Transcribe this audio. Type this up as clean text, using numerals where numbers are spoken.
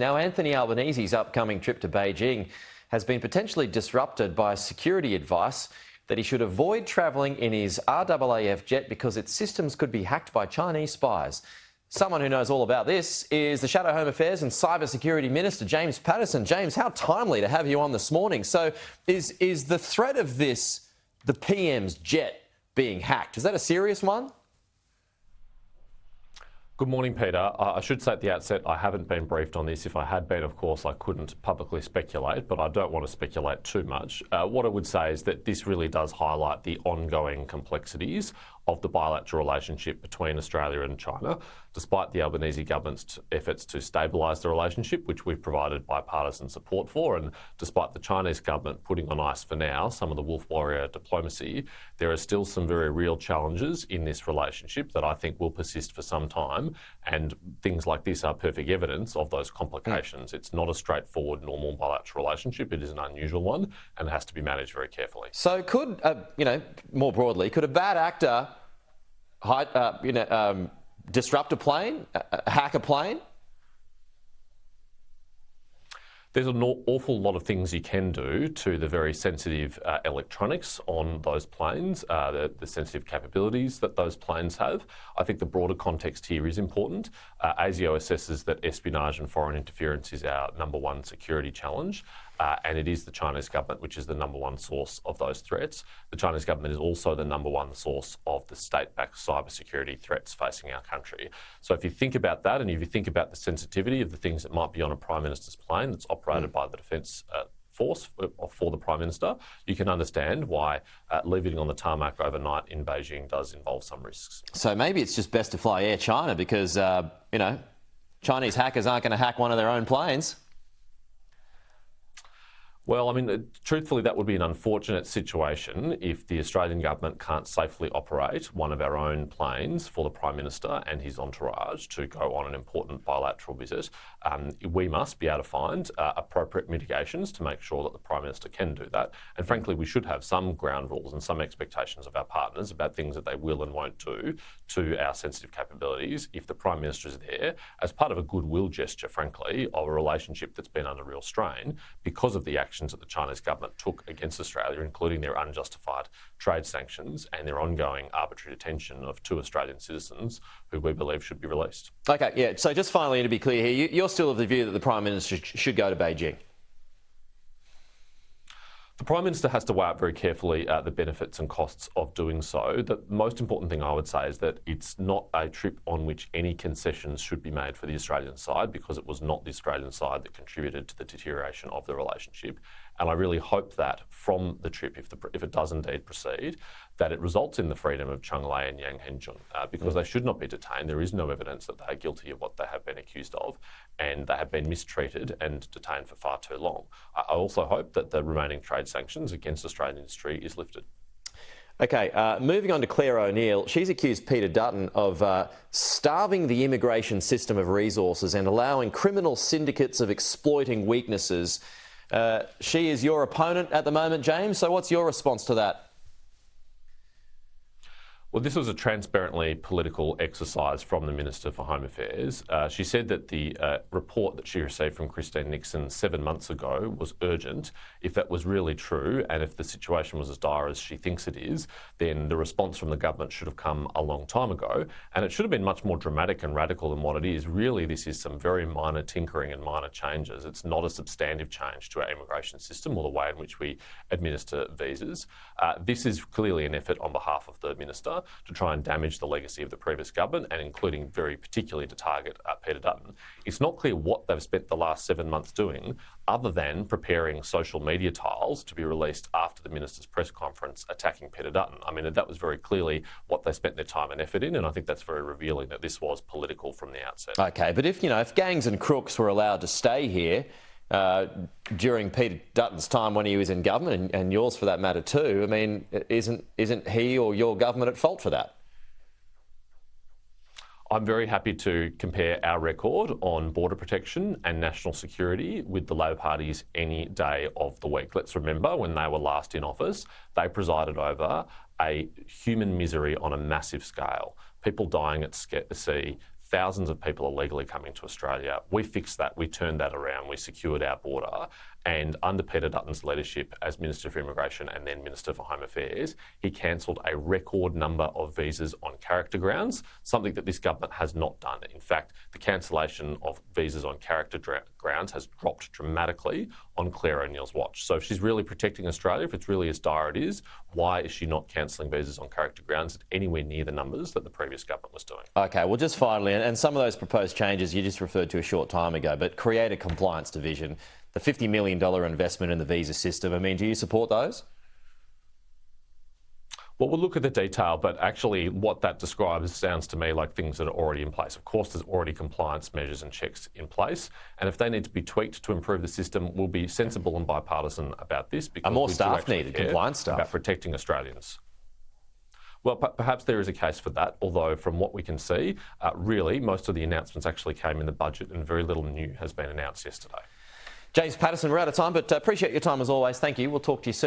Now, Anthony Albanese's upcoming trip to Beijing has been potentially disrupted by security advice that he should avoid travelling in his RAAF jet because its systems could be hacked by Chinese spies. Someone who knows all about this is the Shadow Home Affairs and Cybersecurity Minister, James Patterson. James, how timely to have you on this morning. So is the threat of this, the PM's jet being hacked, is that a serious one? Good morning, Peter. I should say at the outset, I haven't been briefed on this. If I had been, of course, I couldn't publicly speculate, but I don't want to speculate too much. What I would say is that this really does highlight the ongoing complexities of the bilateral relationship between Australia and China, despite the Albanese government's efforts to stabilise the relationship, which we've provided bipartisan support for, and despite the Chinese government putting on ice for now some of the wolf warrior diplomacy, there are still some very real challenges in this relationship that I think will persist for some time, and things like this are perfect evidence of those complications. It's not a straightforward, normal bilateral relationship. It is an unusual one and has to be managed very carefully. So could, more broadly, could a bad actor disrupt a plane, hack a plane? There's an awful lot of things you can do to the very sensitive electronics on those planes, the sensitive capabilities that those planes have. I think the broader context here is important. ASIO assesses that espionage and foreign interference is our number one security challenge. And it is the Chinese government which is the number one source of those threats. The Chinese government is also the number one source of the state-backed cybersecurity threats facing our country. So if you think about that, and if you think about the sensitivity of the things that might be on a Prime Minister's plane that's operated by the Defence Force for the Prime Minister, you can understand why leaving it on the tarmac overnight in Beijing does involve some risks. So maybe it's just best to fly Air China because, Chinese hackers aren't going to hack one of their own planes. Well, I mean, truthfully, that would be an unfortunate situation if the Australian government can't safely operate one of our own planes for the Prime Minister and his entourage to go on an important bilateral visit. We must be able to find appropriate mitigations to make sure that the Prime Minister can do that. And frankly, we should have some ground rules and some expectations of our partners about things that they will and won't do to our sensitive capabilities if the Prime Minister is there as part of a goodwill gesture, frankly, of a relationship that's been under real strain because of the actions that the Chinese government took against Australia, including their unjustified trade sanctions and their ongoing arbitrary detention of 2 Australian citizens who we believe should be released. OK, yeah. So just finally, to be clear here, you're still of the view that the Prime Minister should go to Beijing? The Prime Minister has to weigh up very carefully the benefits and costs of doing so. The most important thing I would say is that it's not a trip on which any concessions should be made for the Australian side, because it was not the Australian side that contributed to the deterioration of the relationship. And I really hope that from the trip, if it does indeed proceed, that it results in the freedom of Cheng Lei and Yang Hengjun, because they should not be detained. There is no evidence that they are guilty of what they have been accused of, and they have been mistreated and detained for far too long. I also hope that the remaining trade sanctions against Australian industry is lifted. OK, moving on to Claire O'Neill. She's accused Peter Dutton of starving the immigration system of resources and allowing criminal syndicates of exploiting weaknesses. She is your opponent at the moment, James, so what's your response to that? Well, this was a transparently political exercise from the Minister for Home Affairs. She said that the report that she received from Christine Nixon 7 months ago was urgent. If that was really true, and if the situation was as dire as she thinks it is, then the response from the government should have come a long time ago, and it should have been much more dramatic and radical than what it is. Really, this is some very minor tinkering and minor changes. It's not a substantive change to our immigration system or the way in which we administer visas. This is clearly an effort on behalf of the Minister to try and damage the legacy of the previous government, and including very particularly to target Peter Dutton. It's not clear what they've spent the last 7 months doing other than preparing social media tiles to be released after the Minister's press conference attacking Peter Dutton. I mean, that was very clearly what they spent their time and effort in, and I think that's very revealing that this was political from the outset. OK, but if gangs and crooks were allowed to stay here during Peter Dutton's time when he was in government, and yours for that matter too, I mean, isn't he or your government at fault for that? I'm very happy to compare our record on border protection and national security with the Labor Party's any day of the week. Let's remember, when they were last in office, they presided over a human misery on a massive scale. People dying at sea, thousands of people illegally coming to Australia. We fixed that. We turned that around. We secured our border. And under Peter Dutton's leadership as Minister for Immigration and then Minister for Home Affairs, he cancelled a record number of visas on character grounds, something that this government has not done. In fact, the cancellation of visas on character grounds has dropped dramatically on Claire O'Neill's watch. So if she's really protecting Australia, if it's really as dire it is, why is she not cancelling visas on character grounds at anywhere near the numbers that the previous government was doing? OK, well, just finally, and some of those proposed changes you just referred to a short time ago, but create a compliance division, the $50 million investment in the visa system. I mean, do you support those? Well, we'll look at the detail, but actually what that describes sounds to me like things that are already in place. Of course, there's already compliance measures and checks in place, and if they need to be tweaked to improve the system, we'll be sensible and bipartisan about this because more we staff do needed, care compliance staff. about protecting Australians. Well, perhaps there is a case for that, although from what we can see, really most of the announcements actually came in the budget and very little new has been announced yesterday. James Patterson, we're out of time, but appreciate your time as always. Thank you. We'll talk to you soon.